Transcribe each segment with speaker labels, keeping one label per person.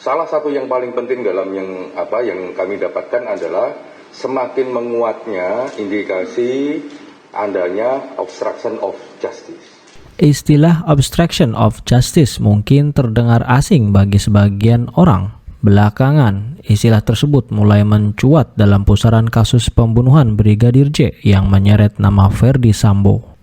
Speaker 1: salah satu yang paling penting dalam yang kami dapatkan adalah semakin menguatnya indikasi adanya obstruction of justice.
Speaker 2: Istilah obstruction of justice mungkin terdengar asing bagi sebagian orang. Belakangan, istilah tersebut mulai mencuat dalam pusaran kasus pembunuhan Brigadir J yang menyeret nama Ferdy Sambo.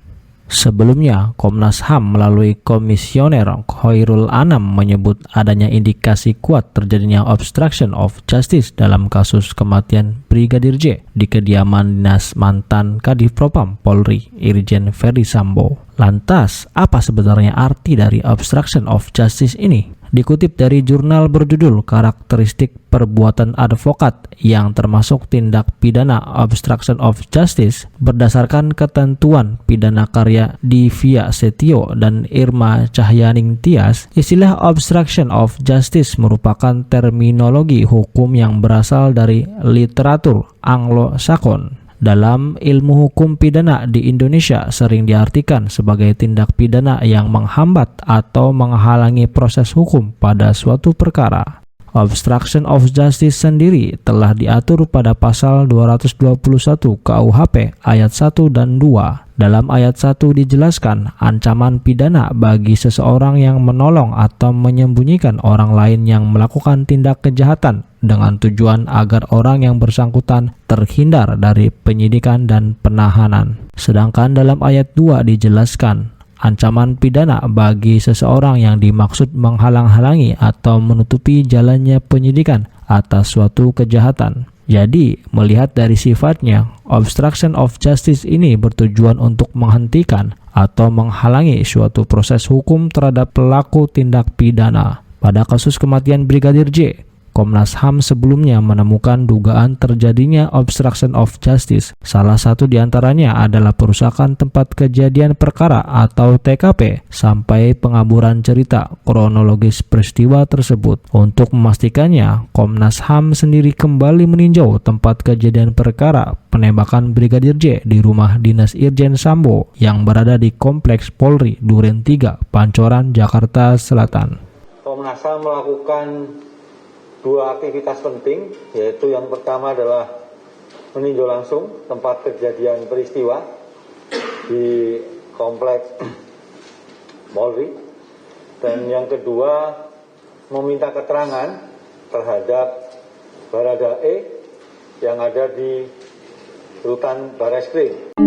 Speaker 2: Sebelumnya, Komnas HAM melalui Komisioner Khairul Anam menyebut adanya indikasi kuat terjadinya obstruction of justice dalam kasus kematian Brigadir J di kediaman dinas mantan Kadif Propam Polri, Irjen Ferdy Sambo. Lantas, apa sebenarnya arti dari obstruction of justice ini? Dikutip dari jurnal berjudul Karakteristik Perbuatan Advokat yang termasuk tindak pidana obstruction of justice berdasarkan ketentuan pidana karya Divya Setio dan Irma Cahyaning Tias, istilah obstruction of justice merupakan terminologi hukum yang berasal dari literatur Anglo-Sakon. Dalam ilmu hukum pidana di Indonesia sering diartikan sebagai tindak pidana yang menghambat atau menghalangi proses hukum pada suatu perkara. Obstruction of justice sendiri telah diatur pada pasal 221 KUHP ayat 1 dan 2. Dalam ayat 1 dijelaskan ancaman pidana bagi seseorang yang menolong atau menyembunyikan orang lain yang melakukan tindak kejahatan dengan tujuan agar orang yang bersangkutan terhindar dari penyidikan dan penahanan. Sedangkan dalam ayat 2 dijelaskan ancaman pidana bagi seseorang yang dimaksud menghalang-halangi atau menutupi jalannya penyidikan atas suatu kejahatan. Jadi, melihat dari sifatnya, obstruction of justice ini bertujuan untuk menghentikan atau menghalangi suatu proses hukum terhadap pelaku tindak pidana. Pada kasus kematian Brigadir J, Komnas HAM sebelumnya menemukan dugaan terjadinya obstruction of justice. Salah satu diantaranya adalah perusakan tempat kejadian perkara atau TKP sampai pengaburan cerita kronologis peristiwa tersebut. Untuk memastikannya, Komnas HAM sendiri kembali meninjau tempat kejadian perkara penembakan Brigadir J di rumah dinas Irjen Sambo yang berada di Kompleks Polri Duren 3, Pancoran, Jakarta Selatan.
Speaker 3: Komnas HAM melakukan dua aktivitas penting, yaitu yang pertama adalah meninjau langsung tempat kejadian peristiwa di Kompleks Polri, dan yang kedua meminta keterangan terhadap Baradae yang ada di Rutan Barreskrim.